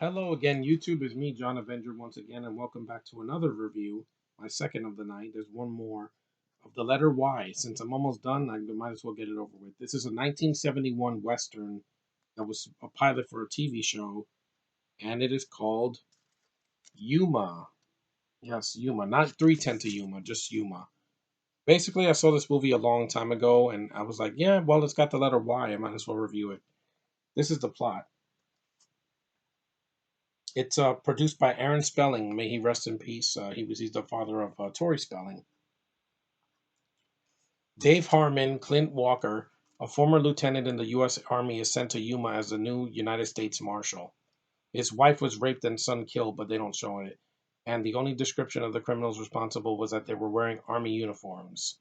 Hello again, YouTube. Is me, John Avenger, once again, and welcome back to another review, my second of the night. There's one more of the letter Y. Since I'm almost done, I might as well get it over with. This is a 1971 Western that was a pilot for a TV show, and it is called Yuma. Yes, Yuma. Not 310 to Yuma, just Yuma. Basically, I saw this movie a long time ago, and I was like, yeah, well, it's got the letter Y. I might as well review it. This is the plot. It's produced by Aaron Spelling. May he rest in peace. He's the father of Tori Spelling. Dave Harmon, Clint Walker, a former lieutenant in the U.S. Army, is sent to Yuma as the new United States Marshal. His wife was raped and son killed, but they don't show it. And the only description of the criminals responsible was that they were wearing Army uniforms.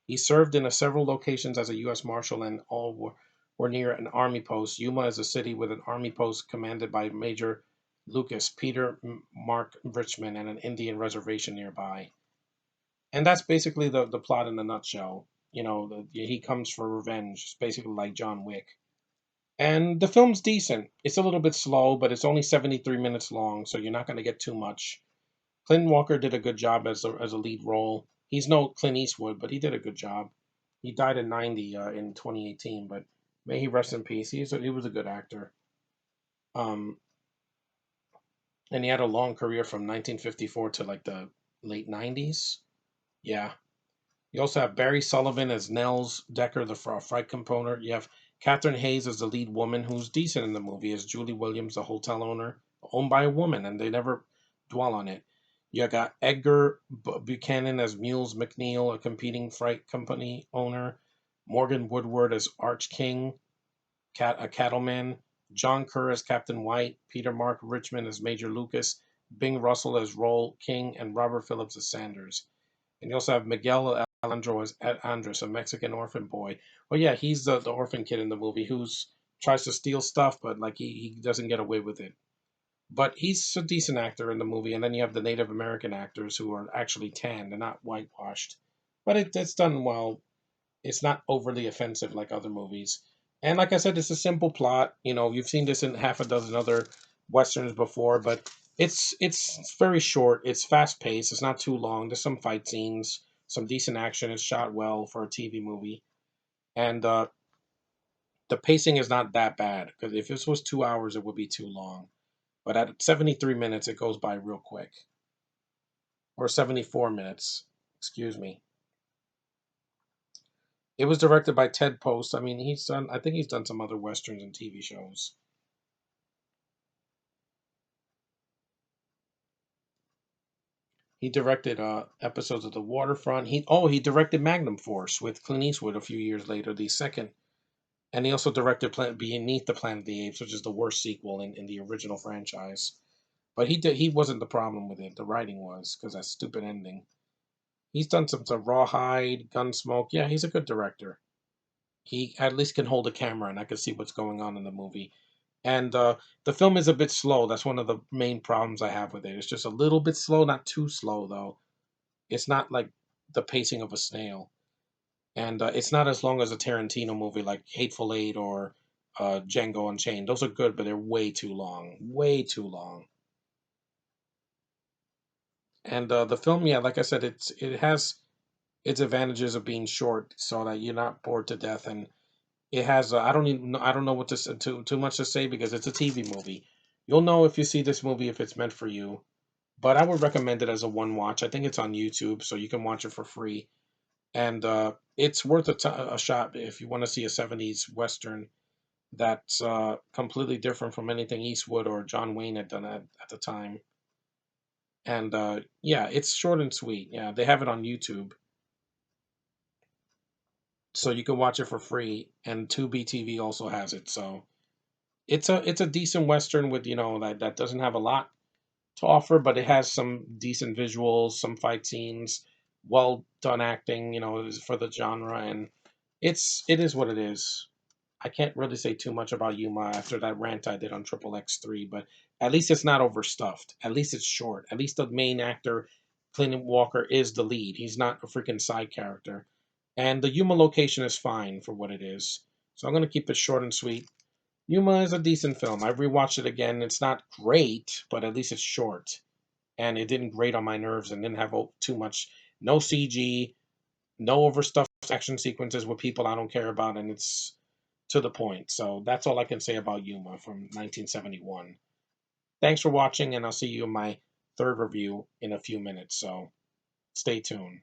He served in several locations as a U.S. Marshal, and all were near an Army post. Yuma is a city with an Army post commanded by Major Lucas Peter Mark Richmond and an Indian reservation nearby. And that's basically the plot in a nutshell. He comes for revenge. It's basically like John Wick. And the film's decent. It's a little bit slow, but it's only 73 minutes long, so you're not going to get too much. Clint Walker did a good job as a lead role. He's no Clint Eastwood, but he did a good job. He died in 90 in 2018, but may he rest in peace. He was a good actor. Um, and he had a long career from 1954 to like the late 90s. Yeah. You also have Barry Sullivan as Nels Decker, the fright component. You have Catherine Hayes as the lead woman, who's decent in the movie, as Julie Williams, the hotel owner, owned by a woman, and they never dwell on it. You got Edgar Buchanan as Mules McNeil, a competing freight company owner. Morgan Woodward as Arch King, a cattleman. John Kerr as Captain White. Peter Mark Richmond as Major Lucas. Bing Russell as Roll King, and Robert Phillips as Sanders. And you also have Miguel Alejandro as Andres, a Mexican orphan boy. Well, yeah, he's the orphan kid in the movie who's tries to steal stuff, but like he doesn't get away with it. But he's a decent actor in the movie. And then you have the Native American actors who are actually tan, they're not whitewashed. But it's done well. It's not overly offensive like other movies. And like I said, it's a simple plot. You've seen this in half a dozen other westerns before, but it's very short. It's fast paced. It's not too long. There's some fight scenes, some decent action. It's shot well for a TV movie, and the pacing is not that bad. Because if this was 2 hours, it would be too long. But at 73 minutes, it goes by real quick, or 74 minutes. Excuse me. It was directed by Ted Post. I mean, I think he's done some other westerns and TV shows. He directed episodes of The Waterfront. He directed Magnum Force with Clint Eastwood a few years later, the second. And he also directed Beneath the Planet of the Apes, which is the worst sequel in the original franchise. But he wasn't the problem with it. The writing was, because that stupid ending. He's done some Rawhide, Gunsmoke. Yeah, he's a good director. He at least can hold a camera, and I can see what's going on in the movie. And the film is a bit slow. That's one of the main problems I have with it. It's just a little bit slow, not too slow though. It's not like the pacing of a snail, and it's not as long as a Tarantino movie like Hateful Eight or Django Unchained. Those are good, but they're way too long, way too long. And the film, yeah, like I said, it has its advantages of being short, so that you're not bored to death, and it has. I don't know what to too much to say because it's a TV movie. You'll know if you see this movie if it's meant for you. But I would recommend it as a one watch. I think it's on YouTube, so you can watch it for free, and it's worth a shot if you want to see a '70s western that's completely different from anything Eastwood or John Wayne had done at the time. And yeah, it's short and sweet. Yeah, they have it on YouTube, so you can watch it for free. And Tubi TV also has it, so it's a decent western with that doesn't have a lot to offer, but it has some decent visuals, some fight scenes, well done acting, for the genre, and it is what it is. I can't really say too much about Yuma after that rant I did on Triple X3, but at least it's not overstuffed. At least it's short. At least the main actor, Clinton Walker, is the lead. He's not a freaking side character. And the Yuma location is fine for what it is. So I'm going to keep it short and sweet. Yuma is a decent film. I rewatched it again. It's not great, but at least it's short, and it didn't grate on my nerves and didn't have too much. No CG, no overstuffed action sequences with people I don't care about, and it's to the point. So that's all I can say about Yuma from 1971. Thanks for watching, and I'll see you in my third review in a few minutes. So stay tuned.